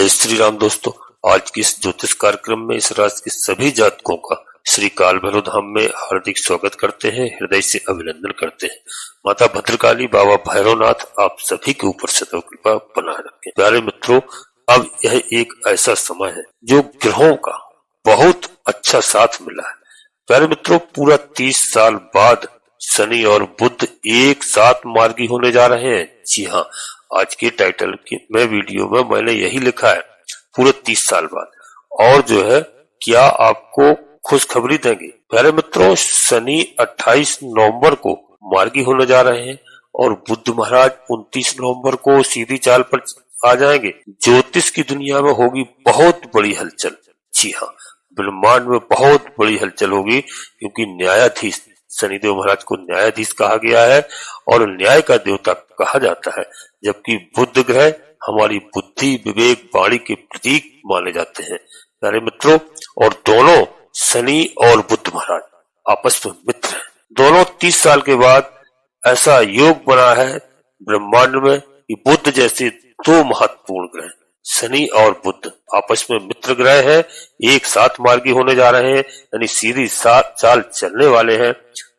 श्री राम दोस्तों, आज की इस ज्योतिष कार्यक्रम में इस राशि के सभी जातकों का श्री काल भैरव धाम में हार्दिक स्वागत करते हैं, हृदय से अभिनंदन करते हैं। माता भद्रकाली, बाबा भैरवनाथ आप सभी के ऊपर सदैव कृपा बनाए रखें। प्यारे मित्रों, अब यह एक ऐसा समय है जो ग्रहों का बहुत अच्छा साथ मिला है। प्यारे मित्रों, पूरा 30 साल बाद शनि और बुध एक साथ मार्गी होने जा रहे हैं। जी हाँ, आज के टाइटल में वीडियो में मैंने यही लिखा है, पूरे 30 साल बाद। और जो है, क्या आपको खुशखबरी देंगे। प्यारे मित्रों, शनि 28 नवंबर को मार्गी होने जा रहे हैं और बुध महाराज 29 नवंबर को सीधी चाल पर आ जाएंगे। ज्योतिष की दुनिया में होगी बहुत बड़ी हलचल। जी हाँ, ब्रह्मांड में बहुत बड़ी हलचल होगी, क्योंकि न्यायाधीश शनिदेव महाराज को न्यायाधीश कहा गया है और न्याय का देवता कहा जाता है, जबकि बुध ग्रह हमारी बुद्धि, विवेक, वाणी के प्रतीक माने जाते हैं। प्यारे मित्रों, और दोनों शनि और बुध महाराज आपस में मित्र हैं। दोनों 30 साल के बाद ऐसा योग बना है ब्रह्मांड में कि बुध जैसे दो महत्वपूर्ण ग्रह शनि और बुध आपस में मित्र ग्रह है, एक साथ मार्गी होने जा रहे हैं, यानी सीधी चाल चलने वाले हैं।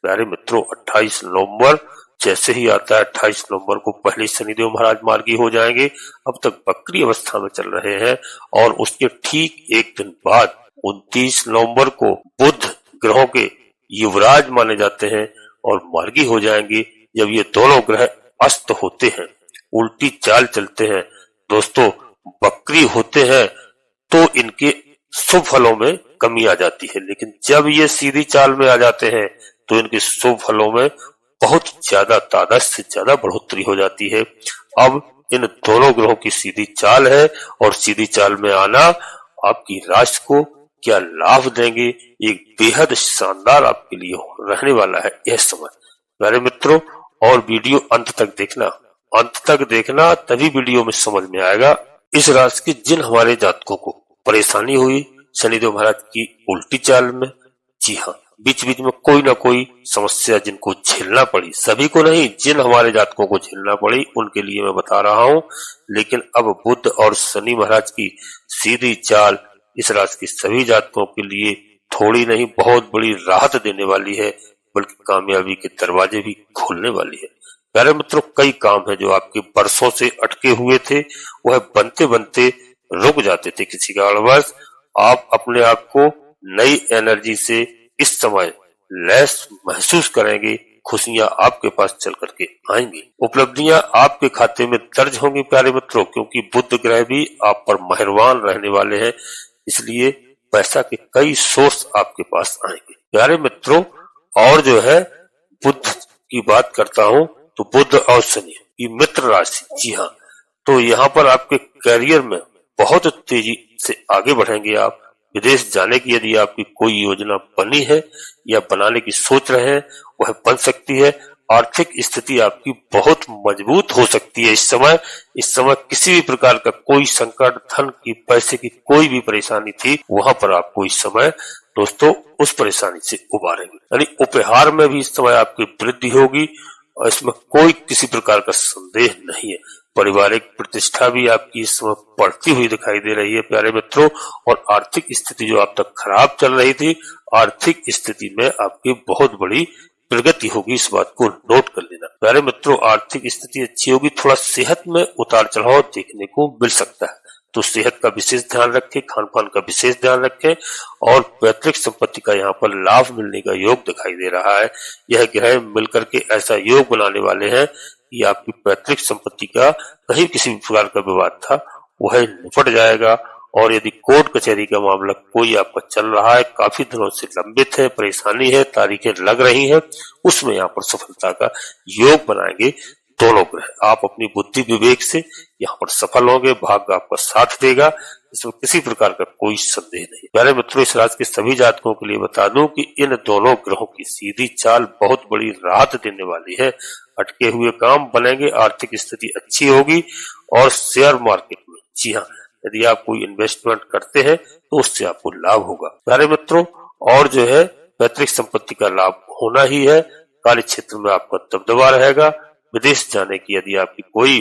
प्यारे मित्रों, 28 नवंबर जैसे ही आता है, 28 नवंबर को पहले शनिदेव महाराज मार्गी हो जाएंगे। अब तक वक्री अवस्था में चल रहे हैं और उसके ठीक एक दिन बाद 29 नवंबर को बुध ग्रहों के युवराज माने जाते हैं और मार्गी हो जाएंगे। जब ये दोनों ग्रह अस्त होते हैं, उल्टी चाल चलते हैं, दोस्तों वक्री होते हैं, तो इनके शुभ फलों में कमी आ जाती है। लेकिन जब ये सीधी चाल में आ जाते हैं तो इनके शुभ फलों में बहुत ज्यादा, तादाद से ज्यादा बढ़ोतरी हो जाती है। अब इन दोनों ग्रहों की सीधी चाल है और सीधी चाल में आना आपकी राशि को क्या लाभ देंगे, एक बेहद शानदार आपके लिए रहने वाला है यह समय। प्यारे मित्रों, और वीडियो अंत तक देखना, तभी वीडियो में समझ में आएगा। इस राशि के जिन हमारे जातकों को परेशानी हुई शनिदेव महाराज की उल्टी चाल में, जी हाँ, बीच बीच में कोई ना कोई समस्या जिनको झेलना पड़ी, सभी को नहीं, जिन हमारे जातकों को झेलना पड़ी उनके लिए मैं बता रहा हूँ। लेकिन अब बुध और शनि महाराज की सीधी चाल इस राशि के सभी जातकों के लिए थोड़ी नहीं, बहुत बड़ी राहत देने वाली है, बल्कि कामयाबी के दरवाजे भी खोलने वाली है। प्यारे मित्रों, कई काम है जो आपके बरसों से अटके हुए थे, वह बनते बनते रुक जाते थे किसी कारणवश। आप अपने आप को नई एनर्जी से इस समय लैस महसूस करेंगे, खुशियां आपके पास चल करके आएंगी, उपलब्धियां आपके खाते में दर्ज होंगी। प्यारे मित्रों, क्योंकि बुध ग्रह भी आप पर मेहरबान रहने वाले हैं, इसलिए पैसा के कई सोर्स आपके पास आएंगे। प्यारे मित्रों, और जो है, बुध की बात करता हूं तो बुध और शनि की मित्र राशि, जी हाँ, तो यहाँ पर आपके करियर में बहुत तेजी से आगे बढ़ेंगे आप। विदेश जाने की यदि आपकी कोई योजना बनी है या बनाने की सोच रहे हैं, वह बन सकती है। आर्थिक स्थिति आपकी बहुत मजबूत हो सकती है इस समय किसी भी प्रकार का कोई संकट, धन की, पैसे की कोई भी परेशानी थी, वहां पर आपको इस समय दोस्तों उस परेशानी से उबारेंगे। यानी उपहार में भी इस समय आपकी वृद्धि होगी और इसमें कोई किसी प्रकार का संदेह नहीं है। पारिवारिक प्रतिष्ठा भी आपकी इस समय बढ़ती हुई दिखाई दे रही है प्यारे मित्रों, और आर्थिक स्थिति जो आप तक खराब चल रही थी, आर्थिक स्थिति में आपकी बहुत बड़ी प्रगति होगी, इस बात को नोट कर लेना। प्यारे मित्रों, आर्थिक स्थिति अच्छी होगी, थोड़ा सेहत में उतार चढ़ाव देखने को मिल सकता है, तो सेहत का विशेष ध्यान रखें, खान पान का विशेष ध्यान रखें। और पैतृक संपत्ति का यहाँ पर लाभ मिलने का योग दिखाई दे रहा है। यह ग्रह मिलकर के ऐसा योग बनाने वाले हैं कि आपकी पैतृक संपत्ति का कहीं किसी भी प्रकार का विवाद था वह निपट जाएगा। और यदि कोर्ट कचहरी का मामला कोई आपका चल रहा है, काफी दिनों से लंबित है, परेशानी है, तारीखें लग रही हैं, उसमें यहाँ पर सफलता का योग बनाएंगे दोनों ग्रह। आप अपनी बुद्धि विवेक से यहाँ पर सफल होंगे, भाग्य आपका साथ देगा, इसमें किसी प्रकार का कोई संदेह नहीं। प्यारे मित्रों, इस राशि के सभी जातकों के लिए बता दूं कि इन दोनों ग्रहों की सीधी चाल बहुत बड़ी राहत देने वाली है। अटके हुए काम बनेंगे, आर्थिक स्थिति अच्छी होगी और शेयर मार्केट में, जी हाँ, यदि आप कोई इन्वेस्टमेंट करते हैं तो उससे आपको लाभ होगा। प्यारे मित्रों, और जो है, पैतृक संपत्ति का लाभ होना ही है। कार्य क्षेत्र में आपका दबदबा रहेगा। विदेश जाने की यदि आपकी कोई,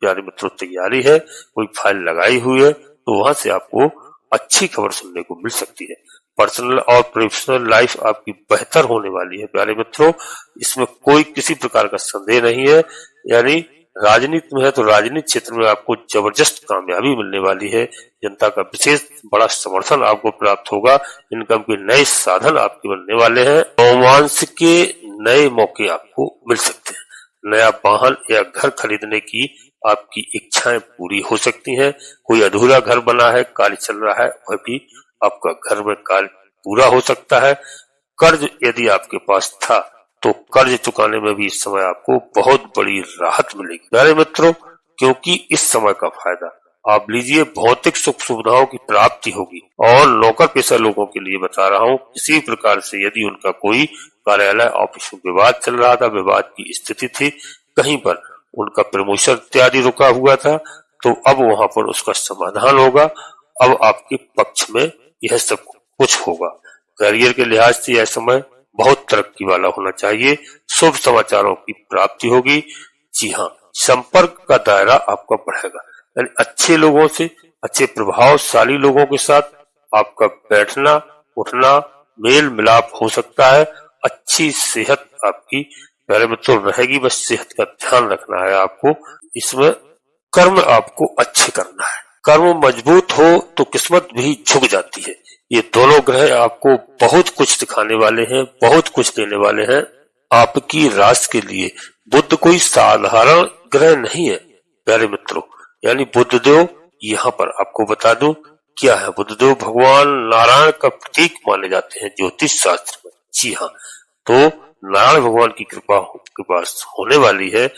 प्यारे मित्रों, तैयारी है, कोई फाइल लगाई हुई है, तो वहां से आपको अच्छी खबर सुनने को मिल सकती है। पर्सनल और प्रोफेशनल लाइफ आपकी बेहतर होने वाली है प्यारे मित्रों, इसमें कोई किसी प्रकार का संदेह नहीं है। यानी राजनीति में है तो राजनीति क्षेत्र में आपको जबरदस्त कामयाबी मिलने वाली है। जनता का विशेष बड़ा समर्थन आपको प्राप्त होगा। इनकम के नए साधन आपके बनने वाले हैं। रोमांस के नए मौके आपको मिल सकते हैं। नया वाहन या घर खरीदने की आपकी इच्छाएं पूरी हो सकती हैं। कोई अधूरा घर बना है, कार्य चल रहा है, वह भी आपका घर में कार्य पूरा हो सकता है। कर्ज यदि आपके पास था तो कर्ज चुकाने में भी इस समय आपको बहुत बड़ी राहत मिलेगी प्यारे मित्रों, क्योंकि इस समय का फायदा आप लीजिए। भौतिक सुख सुविधाओं की प्राप्ति होगी। और नौकर पेशा लोगों के लिए बता रहा हूँ, किसी प्रकार से यदि उनका कोई कार्यालय ऑफिस में विवाद चल रहा था, विवाद की स्थिति थी, कहीं पर उनका प्रमोशन इत्यादि रुका हुआ था, तो अब वहां पर उसका समाधान होगा। अब आपके पक्ष में यह सब कुछ होगा। करियर के लिहाज से यह समय बहुत तरक्की वाला होना चाहिए। शुभ समाचारों की प्राप्ति होगी। जी हाँ, संपर्क का दायरा आपका बढ़ेगा। यानी अच्छे लोगों से, अच्छे प्रभावशाली लोगों के साथ आपका बैठना उठना मेल मिलाप हो सकता है। अच्छी सेहत आपकी प्यारे मित्रों रहेगी, बस सेहत का ध्यान रखना है आपको। इसमें कर्म आपको अच्छे करना है। कर्म मजबूत हो तो किस्मत भी झुक जाती है। ये दोनों ग्रह आपको बहुत कुछ दिखाने वाले हैं, बहुत कुछ देने वाले हैं आपकी राशि के लिए। बुध कोई साधारण ग्रह नहीं है प्यारे मित्रों। यानी बुधदेव यहाँ पर आपको बता दूं क्या है, बुधदेव भगवान नारायण का प्रतीक माने जाते हैं ज्योतिष शास्त्र में। जी हाँ, तो नारायण भगवान की कृपा के पास होने वाली है।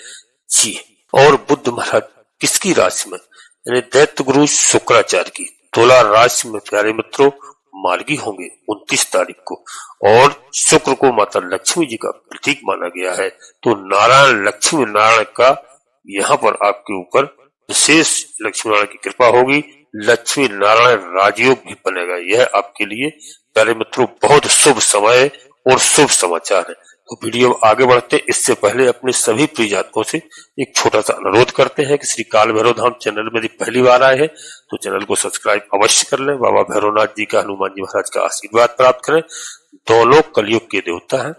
जी, और बुध महाराज किसकी राशि में, यानी दैत्य गुरु शुक्राचार्य की तुला राशि में प्यारे मित्रों मार्गी होंगे 29 तारीख को। और शुक्र को माता लक्ष्मी जी का प्रतीक माना गया है, तो नारायण लक्ष्मी नारायण का यहाँ पर आपके ऊपर विशेष लक्ष्मी नारायण की कृपा होगी। लक्ष्मी नारायण राजयोग भी बनेगा। यह आपके लिए प्यारे मित्रों बहुत शुभ समय और शुभ समाचार है। तो वीडियो आगे बढ़ते इससे पहले अपने सभी प्रिय जातकों से एक छोटा सा अनुरोध करते हैं कि श्री काल भैरव धाम चैनल में यदि पहली बार आए हैं तो चैनल को सब्सक्राइब अवश्य कर लें। बाबा भैरवनाथ जी का, हनुमान जी महाराज का आशीर्वाद प्राप्त करें। दोनों कलयुग के देवता हैं,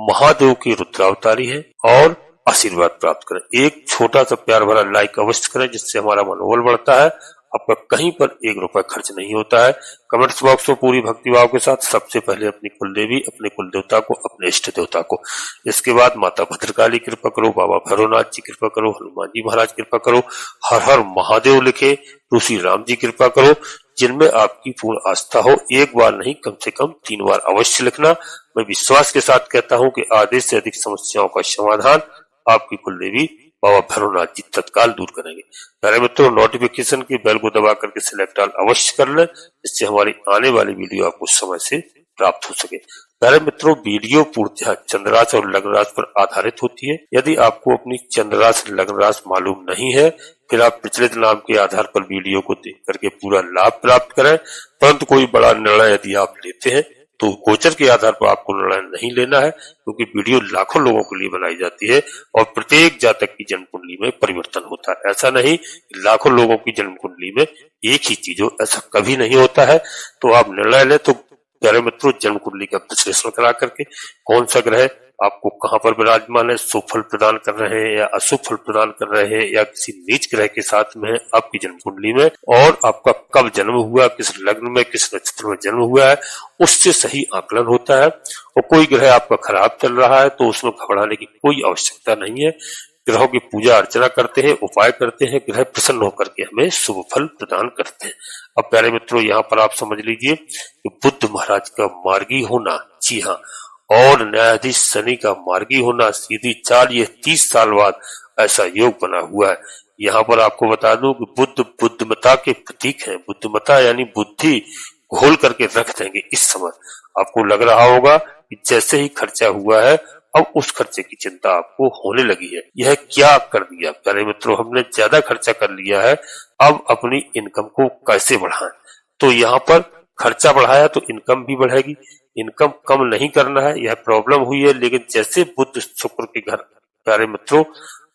महादेव की रुद्रावतारी है, और आशीर्वाद प्राप्त करें। एक छोटा सा प्यार भरा लाइक अवश्य करें, जिससे हमारा मनोबल बढ़ता है। आपका कहीं पर 1 रुपया खर्च नहीं होता है। कमेंट्स बॉक्स में पूरी भक्तिभाव के साथ सबसे पहले अपनी कुल देवी, अपने कुल देवता को, अपने इष्ट देवता को, इसके बाद माता भद्रकाली कृपा करो, बाबा भैरवनाथ जी कृपा करो, हनुमान जी महाराज कृपा करो, हर हर महादेव लिखे, ऋषि राम जी कृपा करो। जिनमें आपकी पूर्ण आस्था हो, एक बार नहीं कम से कम 3 बार अवश्य लिखना। मैं विश्वास के साथ कहता हूँ कि आधे से अधिक समस्याओं का समाधान आपकी कुल देवी बाबा भैरवनाथ जी तत्काल दूर करेंगे। प्यारे मित्रों, नोटिफिकेशन की बेल को दबा करके सिलेक्ट ऑल अवश्य कर लें, जिससे हमारी आने वाली वीडियो आपको समय से प्राप्त हो सके। प्यारे मित्रों, वीडियो पूर्णतः चंद्रराशि और लग्न राशि पर आधारित होती है। यदि आपको अपनी चंद्रराशि लग्न राशि मालूम नहीं है, फिर आप प्रचलित नाम के आधार पर वीडियो को देख करके पूरा लाभ प्राप्त करें। परंतु कोई बड़ा निर्णय यदि आप लेते हैं तो गोचर के आधार पर आपको निर्णय नहीं लेना है, क्योंकि वीडियो लाखों लोगों के लिए बनाई जाती है और प्रत्येक जातक की जन्म कुंडली में परिवर्तन होता है। ऐसा नहीं लाखों लोगों की जन्म कुंडली में एक ही चीज हो, ऐसा कभी नहीं होता है। तो आप निर्णय लें तो प्यारे मित्रों जन्म कुंडली का विश्लेषण करा करके कौन सा ग्रह आपको कहां पर विराजमान है, शुभ फल प्रदान कर रहे हैं या अशुभ फल प्रदान कर रहे हैं, या किसी नीच ग्रह के साथ में है आपकी जन्म कुंडली में, और आपका कब जन्म हुआ, किस लग्न में, किस नक्षत्र में जन्म हुआ है, उससे सही आकलन होता है। और कोई ग्रह आपका खराब चल रहा है तो उसमें घबराने की कोई आवश्यकता नहीं है। ग्रहों की पूजा अर्चना करते हैं, उपाय करते हैं, ग्रह प्रसन्न होकर के हमें शुभ फल प्रदान करते हैं। अब प्यारे मित्रों, यहाँ पर आप समझ लीजिए कि बुध महाराज का मार्गी होना, जी हाँ, और न्यायाधीश शनि का मार्गी होना, सीधी चाल, ये 30 साल बाद ऐसा योग बना हुआ है। यहाँ पर आपको बता दूं कि बुद्ध बुद्धिमता के प्रतीक हैं। बुद्धिमता यानी बुद्धि घोल करके रख देंगे। इस समय आपको लग रहा होगा कि जैसे ही खर्चा हुआ है अब उस खर्चे की चिंता आपको होने लगी है। यह क्या कर दिया प्यारे मित्रों, हमने ज्यादा खर्चा कर लिया है, अब अपनी इनकम को कैसे बढ़ाएं। तो यहाँ पर खर्चा बढ़ाया तो इनकम भी बढ़ेगी। इनकम कम नहीं करना है, यह प्रॉब्लम हुई है। लेकिन जैसे बुध शुक्र के घर प्यारे मित्रों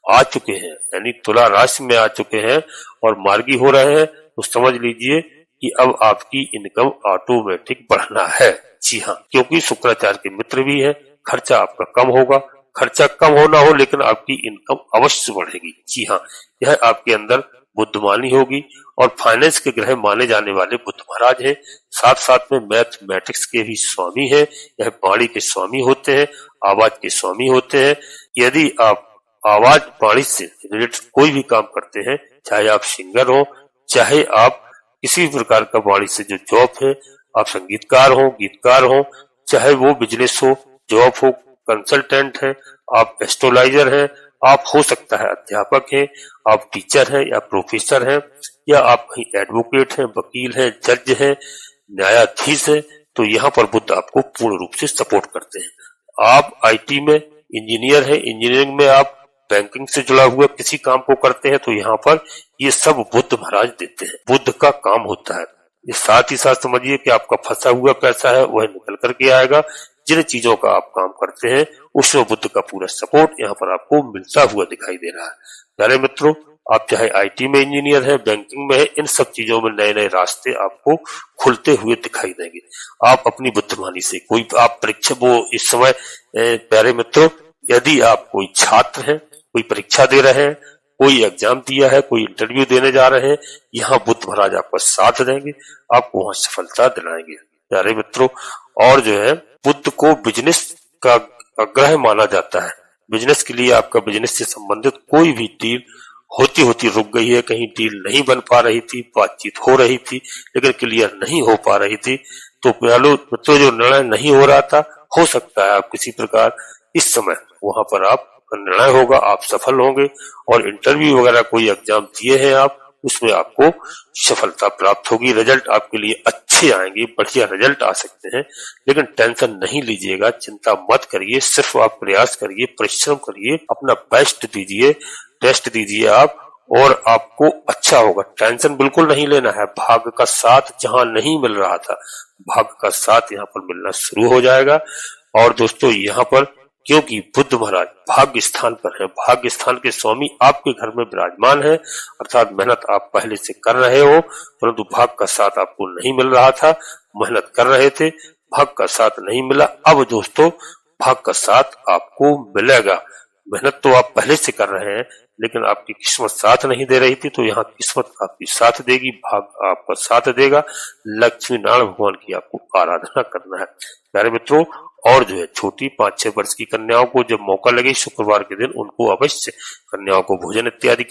आ चुके हैं, यानी तुला राशि में आ चुके हैं और मार्गी हो रहे हैं, तो समझ लीजिए कि अब आपकी इनकम ऑटोमेटिक बढ़ना है। जी हाँ, क्योंकि शुक्राचार्य के मित्र भी है, खर्चा आपका कम होगा। खर्चा कम होना हो लेकिन आपकी इनकम अवश्य बढ़ेगी। जी हाँ, यह आपके अंदर बुद्धिमानी होगी। और फाइनेंस के ग्रह माने जाने वाले बुध महाराज हैं, साथ साथ में मैथमेटिक्स के भी स्वामी हैं। यह वाणी के स्वामी होते हैं, आवाज के स्वामी होते हैं। यदि आप आवाज वाणी से रिलेटेड कोई भी काम करते हैं, चाहे आप सिंगर हो, चाहे आप किसी भी प्रकार का वाणी से जो जॉब है, आप संगीतकार हो, गीतकार हो, चाहे वो बिजनेस हो, जॉब हो, कंसल्टेंट है, आप एस्ट्रोलॉजर हैं, आप हो सकता है अध्यापक हैं, आप टीचर हैं या प्रोफेसर हैं, या आप कहीं एडवोकेट हैं, वकील हैं, जज हैं, न्यायाधीश हैं, तो यहाँ पर बुध आपको पूर्ण रूप से सपोर्ट करते हैं। आप आईटी में इंजीनियर हैं, इंजीनियरिंग में आप बैंकिंग से जुड़ा हुआ किसी काम को करते हैं, तो यहाँ पर ये सब बुध महाराज देते हैं। बुध का काम होता है। ये साथ ही साथ समझिए कि आपका फंसा हुआ पैसा है वह निकल करके आएगा। जिन चीजों का आप काम करते हैं उसमें बुध का पूरा सपोर्ट यहाँ पर आपको मिलता हुआ दिखाई दे रहा है। प्यारे मित्रों, आप चाहे आईटी में इंजीनियर है, बैंकिंग में है, इन सब चीजों में नए नए रास्ते आपको खुलते हुए दिखाई देंगे। आप अपनी बुद्धिमानी से कोई आप परीक्षा वो इस समय प्यारे मित्रों, यदि आप कोई छात्र हैं, कोई परीक्षा दे रहे हैं, कोई एग्जाम दिया है, कोई इंटरव्यू देने जा रहे हैं, यहाँ बुध महाराज आपका साथ देंगे, आपको वहां सफलता दिलाएंगे। प्यारे मित्रों, और जो है बुध को बिजनेस का ग्रह माना जाता है। बिजनेस के लिए आपका बिजनेस से संबंधित कोई भी डील होती होती रुक गई है, कहीं डील नहीं बन पा रही थी, बातचीत हो रही थी लेकिन क्लियर नहीं हो पा रही थी, तो प्यारे मित्रों जो निर्णय नहीं हो रहा था, हो सकता है आप किसी प्रकार इस समय वहां पर आप निर्णय होगा, आप सफल होंगे। और इंटरव्यू वगैरह कोई एग्जाम दिए हैं आप, उसमें आपको सफलता प्राप्त होगी, रिजल्ट आपके लिए अच्छे आएंगे, बढ़िया रिजल्ट आ सकते हैं। लेकिन टेंशन नहीं लीजिएगा, चिंता मत करिए, सिर्फ आप प्रयास करिए, परिश्रम करिए, अपना बेस्ट दीजिए, टेस्ट दीजिए आप, और आपको अच्छा होगा। टेंशन बिल्कुल नहीं लेना है। भाग्य का साथ जहां नहीं मिल रहा था, भाग्य का साथ यहाँ पर मिलना शुरू हो जाएगा। और दोस्तों, यहाँ पर क्योंकि बुध महाराज भाग्य स्थान पर है, भाग्य स्थान के स्वामी आपके घर में विराजमान है, अर्थात मेहनत आप पहले से कर रहे हो, परंतु भाग्य का साथ आपको नहीं मिल रहा था। मेहनत कर रहे थे, भाग्य का साथ नहीं मिला। अब दोस्तों, भाग्य का साथ आपको मिलेगा। मेहनत तो आप पहले से कर रहे हैं, लेकिन आपकी किस्मत साथ नहीं दे रही थी, तो यहाँ किस्मत आपकी साथ देगी, भाग्य आपका साथ देगा। लक्ष्मी नारायण भगवान की आपको आराधना करना है। प्यारे मित्रों, और जो है छोटी 5-6 वर्ष की कन्याओं को जब मौका लगे शुक्रवार के दिन, उनको अवश्य कन्याओं को भोजन इत्यादि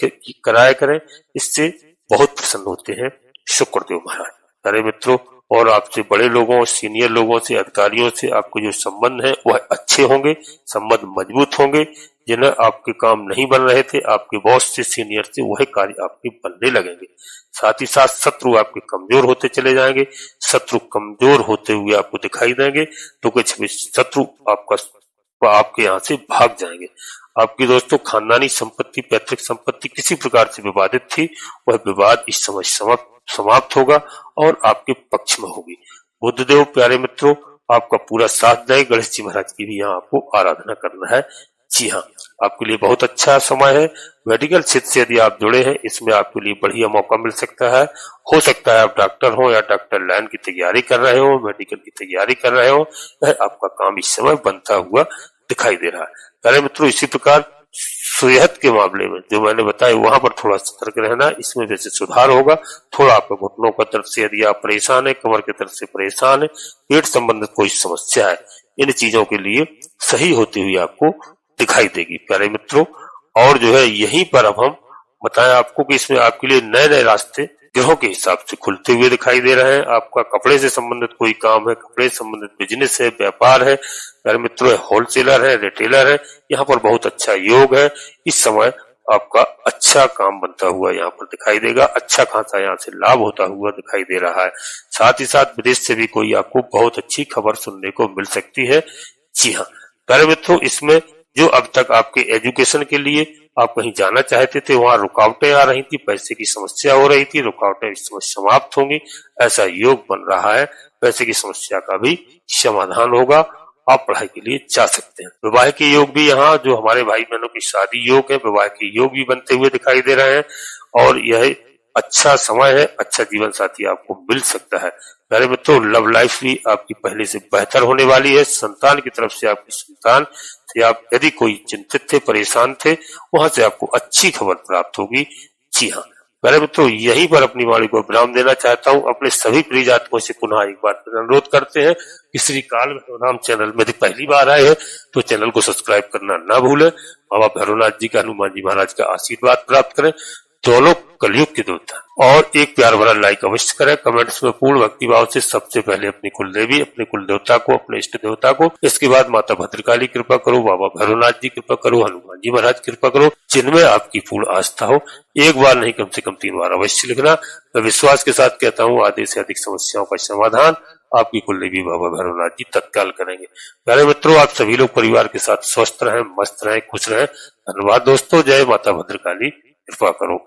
कराया करें, इससे बहुत प्रसन्न होते हैं शुक्रदेव महाराज। प्यारे मित्रों, और आपसे बड़े लोगों, सीनियर लोगों से, अधिकारियों से आपके जो संबंध है वह अच्छे होंगे, संबंध मजबूत होंगे। जिन्हें आपके काम नहीं बन रहे थे, आपके बॉस से, सीनियर से, वह कार्य आपके बनने लगेंगे। साथ ही साथ शत्रु आपके कमजोर होते चले जाएंगे। शत्रु कमजोर होते हुए आपको दिखाई देंगे, तो कुछ भी शत्रु आपके यहाँ से भाग जाएंगे। आपकी दोस्तों खानदानी संपत्ति, पैतृक संपत्ति किसी प्रकार से विवादित थी, वह विवाद इस समय समाप्त होगा और आपके पक्ष में होगी। बुद्धदेव प्यारे मित्रों आपका पूरा साथ दें। गणेश जी महाराज की भी यहाँ आपको आराधना करना है। जी हाँ, आपके लिए बहुत अच्छा समय है। मेडिकल क्षेत्र से यदि आप जुड़े हैं, इसमें आपके लिए बढ़िया मौका मिल सकता है। हो सकता है आप डॉक्टर हो या डॉक्टर लाइन की तैयारी कर रहे हो, मेडिकल की तैयारी कर रहे हो, यह आपका काम इस समय बनता हुआ दिखाई दे रहा है। प्यारे मित्रों, इसी प्रकार सेहत के मामले में जो मैंने बताया, वहां पर थोड़ा सतर्क रहना, इसमें वैसे सुधार होगा। थोड़ा आपके घुटनों का दर्द से यदि आप परेशान है, कमर के दर्द से परेशान है, पेट संबंधित कोई समस्या है, इन चीजों के लिए सही होती हुई आपको दिखाई देगी प्यारे मित्रों। और जो है यहीं पर अब हम बताएं आपको कि इसमें आपके लिए नए नए रास्ते ग्रहों के हिसाब से खुलते हुए दिखाई दे रहे हैं। आपका कपड़े से संबंधित कोई काम है, कपड़े से संबंधित बिजनेस है, व्यापार है प्यारे मित्रों, होलसेलर है, रिटेलर है, यहाँ पर बहुत अच्छा योग है। इस समय आपका अच्छा काम बनता हुआ यहाँ पर दिखाई देगा, अच्छा खासा यहाँ से लाभ होता हुआ दिखाई दे रहा है। साथ ही साथ विदेश से भी कोई आपको बहुत अच्छी खबर सुनने को मिल सकती है। जी हाँ प्यारे मित्रों, इसमें जो अब तक आपके एजुकेशन के लिए आप कहीं जाना चाहते थे, वहां रुकावटें आ रही थी, पैसे की समस्या हो रही थी, रुकावटें इस समय समाप्त होंगी, ऐसा योग बन रहा है। पैसे की समस्या का भी समाधान होगा, आप पढ़ाई के लिए जा सकते हैं। विवाह के योग भी यहाँ जो हमारे भाई बहनों की शादी योग है, विवाह के योग भी बनते हुए दिखाई दे रहे हैं। और यह अच्छा समय है, अच्छा जीवन साथी आपको मिल सकता है। प्यारे मित्रों, लव लाइफ भी आपकी पहले से बेहतर होने वाली है। संतान की तरफ से आपकी संतान से आप यदि कोई चिंतित थे, परेशान थे, वहां से आपको अच्छी खबर प्राप्त होगी। जी हाँ प्यारे मित्रों, यहीं पर अपनी वाणी को विराम देना चाहता हूँ। अपने सभी प्रिय जातकों से पुनः एक बार अनुरोध करते हैं कि श्री काल भैरवनाम चैनल में यदि पहली बार आए हैं तो चैनल को सब्सक्राइब करना ना भूलें। बाबा भैरवनाथ जी का, हनुमान जी महाराज का आशीर्वाद प्राप्त करें, दोनों कलयुग के देवता। और एक प्यार भरा लाइक अवश्य करें। कमेंट्स में पूर्ण भक्ति भाव से सबसे पहले अपनी कुल देवी, अपने कुल देवता को, अपने इष्ट देवता को, इसके बाद माता भद्रकाली कृपा करो, बाबा भैरवनाथ जी कृपा करो, हनुमान जी महाराज कृपा करो, जिनमें आपकी पूर्ण आस्था हो। एक बार नहीं, कम से कम 3 बार अवश्य लिखना। मैं विश्वास के साथ कहता हूँ, आधे से अधिक समस्याओं का समाधान आपकी कुल देवी बाबा भैरवनाथ जी तत्काल करेंगे। प्यारे मित्रों, आप सभी लोग परिवार के साथ स्वस्थ रहें, मस्त रहें, खुश रहें। धन्यवाद दोस्तों। जय माता भद्रकाली, कृपा करो।